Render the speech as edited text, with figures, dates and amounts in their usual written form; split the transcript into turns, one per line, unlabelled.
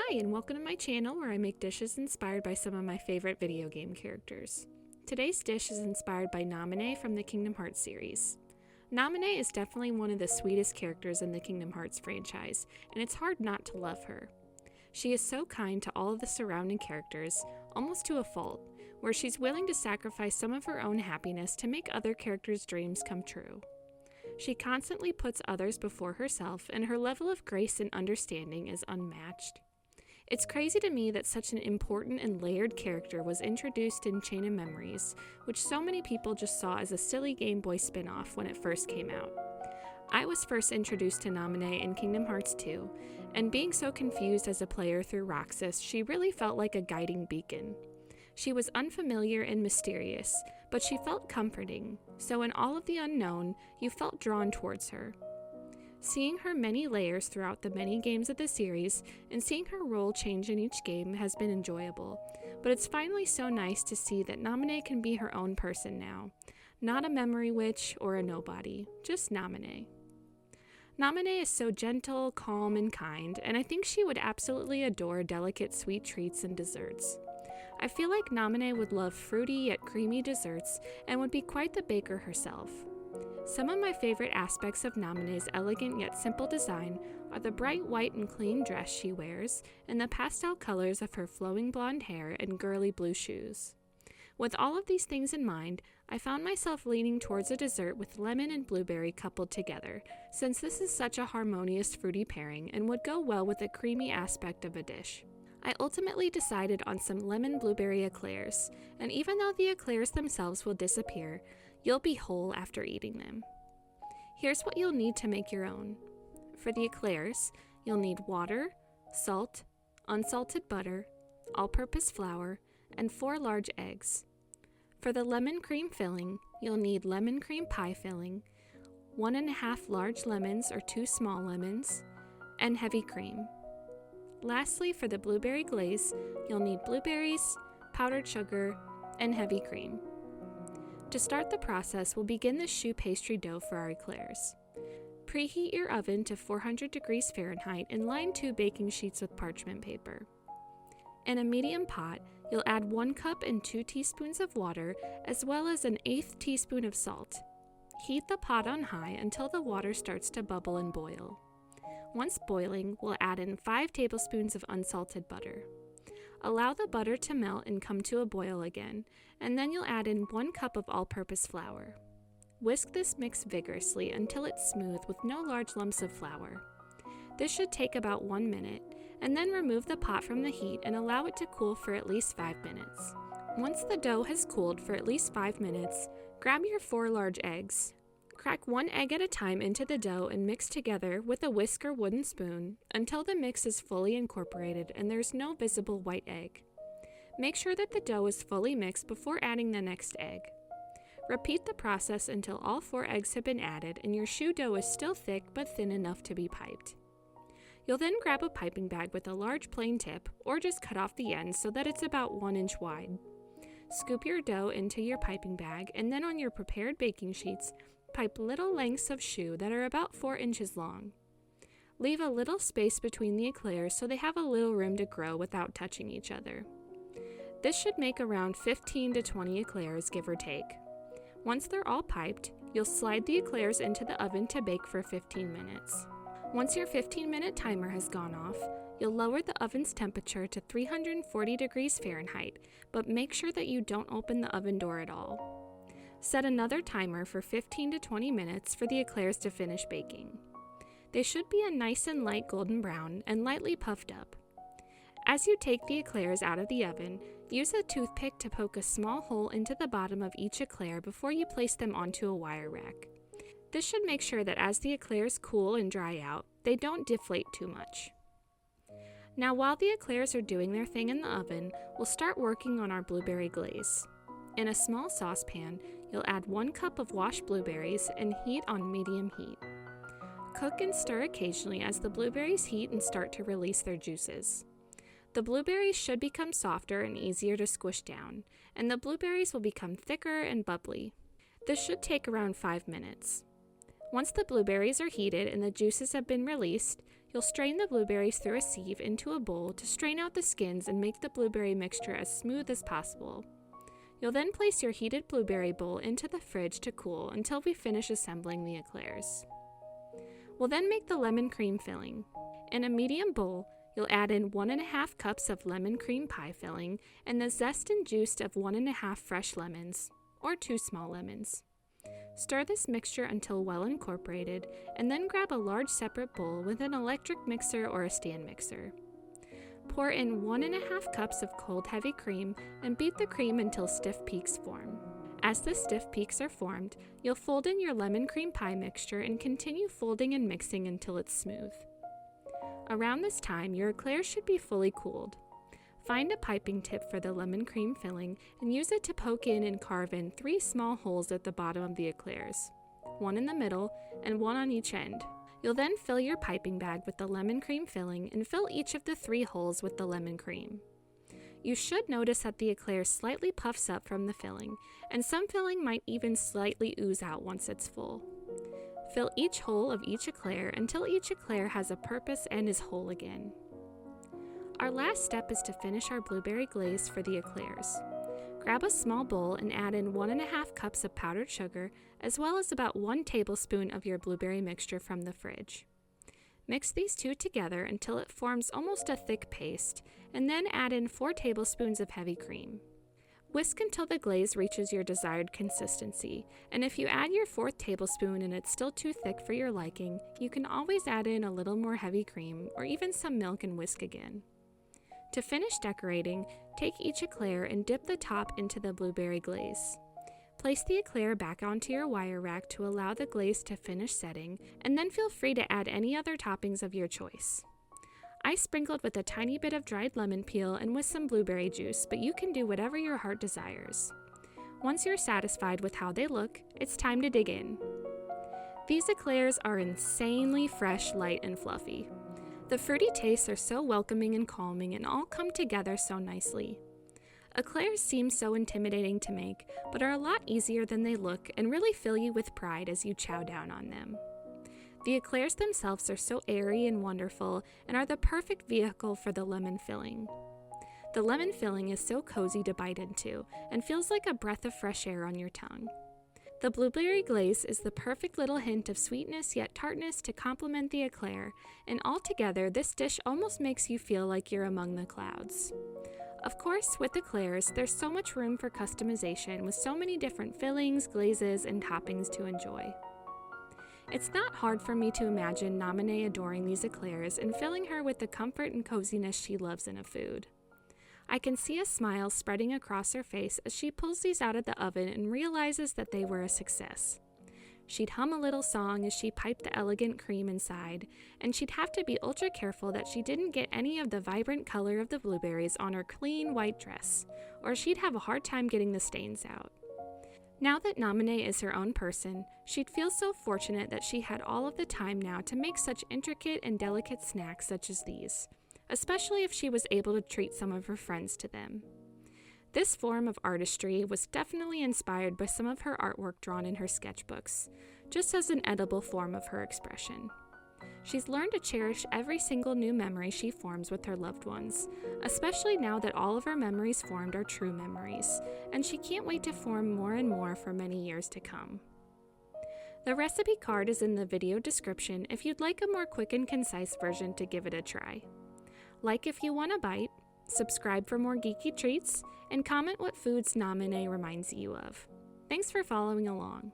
Hi, and welcome to my channel where I make dishes inspired by some of my favorite video game characters. Today's dish is inspired by Namine from the Kingdom Hearts series. Namine is definitely one of the sweetest characters in the Kingdom Hearts franchise, and it's hard not to love her. She is so kind to all of the surrounding characters, almost to a fault, where she's willing to sacrifice some of her own happiness to make other characters' dreams come true. She constantly puts others before herself, and her level of grace and understanding is unmatched. It's crazy to me that such an important and layered character was introduced in Chain of Memories, which so many people just saw as a silly Game Boy spin-off when it first came out. I was first introduced to Namine in Kingdom Hearts 2, and being so confused as a player through Roxas, she really felt like a guiding beacon. She was unfamiliar and mysterious, but she felt comforting, so in all of the unknown, you felt drawn towards her. Seeing her many layers throughout the many games of the series, and seeing her role change in each game has been enjoyable, but it's finally so nice to see that Namine can be her own person now. Not a memory witch or a nobody, just Namine. Namine is so gentle, calm, and kind, and I think she would absolutely adore delicate sweet treats and desserts. I feel like Namine would love fruity yet creamy desserts and would be quite the baker herself. Some of my favorite aspects of Namine's elegant yet simple design are the bright white and clean dress she wears and the pastel colors of her flowing blonde hair and girly blue shoes. With all of these things in mind, I found myself leaning towards a dessert with lemon and blueberry coupled together, since this is such a harmonious fruity pairing and would go well with the creamy aspect of a dish. I ultimately decided on some lemon blueberry eclairs, and even though the eclairs themselves will disappear, you'll be whole after eating them. Here's what you'll need to make your own. For the eclairs, you'll need water, salt, unsalted butter, all-purpose flour, and 4 large eggs. For the lemon cream filling, you'll need lemon cream pie filling, 1.5 large lemons or 2 small lemons, and heavy cream. Lastly, for the blueberry glaze, you'll need blueberries, powdered sugar, and heavy cream. To start the process, we'll begin the choux pastry dough for our eclairs. Preheat your oven to 400 degrees Fahrenheit and line 2 baking sheets with parchment paper. In a medium pot, you'll add 1 cup and 2 teaspoons of water, as well as an 1/8 teaspoon of salt. Heat the pot on high until the water starts to bubble and boil. Once boiling, we'll add in 5 tablespoons of unsalted butter. Allow the butter to melt and come to a boil again, and then you'll add in 1 cup of all-purpose flour. Whisk this mix vigorously until it's smooth with no large lumps of flour. This should take about 1 minute, and then remove the pot from the heat and allow it to cool for at least 5 minutes. Once the dough has cooled for at least 5 minutes, grab your 4 large eggs. Crack 1 egg at a time into the dough and mix together with a whisk or wooden spoon until the mix is fully incorporated and there's no visible white egg. Make sure that the dough is fully mixed before adding the next egg. Repeat the process until all 4 eggs have been added and your choux dough is still thick but thin enough to be piped. You'll then grab a piping bag with a large plain tip, or just cut off the end so that it's about 1 inch wide. Scoop your dough into your piping bag, and then on your prepared baking sheets, pipe little lengths of choux that are about 4 inches long. Leave a little space between the eclairs so they have a little room to grow without touching each other. This should make around 15 to 20 eclairs, give or take. Once they're all piped, you'll slide the eclairs into the oven to bake for 15 minutes. Once your 15-minute timer has gone off, you'll lower the oven's temperature to 340 degrees Fahrenheit, but make sure that you don't open the oven door at all. Set another timer for 15 to 20 minutes for the eclairs to finish baking. They should be a nice and light golden brown and lightly puffed up. As you take the eclairs out of the oven, use a toothpick to poke a small hole into the bottom of each eclair before you place them onto a wire rack. This should make sure that as the eclairs cool and dry out, they don't deflate too much. Now while the eclairs are doing their thing in the oven, we'll start working on our blueberry glaze. In a small saucepan, you'll add 1 cup of washed blueberries and heat on medium heat. Cook and stir occasionally as the blueberries heat and start to release their juices. The blueberries should become softer and easier to squish down, and the blueberries will become thicker and bubbly. This should take around 5 minutes. Once the blueberries are heated and the juices have been released, You'll strain the blueberries through a sieve into a bowl to strain out the skins and make the blueberry mixture as smooth as possible. You'll then place your heated blueberry bowl into the fridge to cool until we finish assembling the eclairs. We'll then make the lemon cream filling. In a medium bowl, you'll add in 1½ cups of lemon cream pie filling and the zest and juice of 1½ fresh lemons, or 2 small lemons. Stir this mixture until well incorporated, and then grab a large separate bowl with an electric mixer or a stand mixer. Pour in 1½ cups of cold heavy cream and beat the cream until stiff peaks form. As the stiff peaks are formed, you'll fold in your lemon cream pie mixture and continue folding and mixing until it's smooth. Around this time, your eclairs should be fully cooled. Find a piping tip for the lemon cream filling and use it to poke in and carve in 3 small holes at the bottom of the eclairs, 1 in the middle and 1 on each end. You'll then fill your piping bag with the lemon cream filling and fill each of the 3 holes with the lemon cream. You should notice that the eclair slightly puffs up from the filling, and some filling might even slightly ooze out once it's full. Fill each hole of each eclair until each eclair has a purpose and is whole again. Our last step is to finish our blueberry glaze for the eclairs. Grab a small bowl and add in 1½ cups of powdered sugar, as well as about 1 tablespoon of your blueberry mixture from the fridge. Mix these 2 together until it forms almost a thick paste, and then add in 4 tablespoons of heavy cream. Whisk until the glaze reaches your desired consistency, and if you add your 4th tablespoon and it's still too thick for your liking, you can always add in a little more heavy cream or even some milk and whisk again. To finish decorating, take each eclair and dip the top into the blueberry glaze. Place the eclair back onto your wire rack to allow the glaze to finish setting, and then feel free to add any other toppings of your choice. I sprinkled with a tiny bit of dried lemon peel and with some blueberry juice, but you can do whatever your heart desires. Once you're satisfied with how they look, it's time to dig in. These eclairs are insanely fresh, light, and fluffy. The fruity tastes are so welcoming and calming and all come together so nicely. Eclairs seem so intimidating to make, but are a lot easier than they look and really fill you with pride as you chow down on them. The eclairs themselves are so airy and wonderful and are the perfect vehicle for the lemon filling. The lemon filling is so cozy to bite into and feels like a breath of fresh air on your tongue. The blueberry glaze is the perfect little hint of sweetness yet tartness to complement the eclair, and altogether this dish almost makes you feel like you're among the clouds. Of course, with eclairs, there's so much room for customization with so many different fillings, glazes, and toppings to enjoy. It's not hard for me to imagine Namine adoring these eclairs and filling her with the comfort and coziness she loves in a food. I can see a smile spreading across her face as she pulls these out of the oven and realizes that they were a success. She'd hum a little song as she piped the elegant cream inside, and she'd have to be ultra careful that she didn't get any of the vibrant color of the blueberries on her clean white dress, or she'd have a hard time getting the stains out. Now that Namine is her own person, she'd feel so fortunate that she had all of the time now to make such intricate and delicate snacks such as these, especially if she was able to treat some of her friends to them. This form of artistry was definitely inspired by some of her artwork drawn in her sketchbooks, just as an edible form of her expression. She's learned to cherish every single new memory she forms with her loved ones, especially now that all of her memories formed are true memories, and she can't wait to form more and more for many years to come. The recipe card is in the video description if you'd like a more quick and concise version to give it a try. Like if you want a bite, subscribe for more geeky treats, and comment what foods Namine reminds you of. Thanks for following along.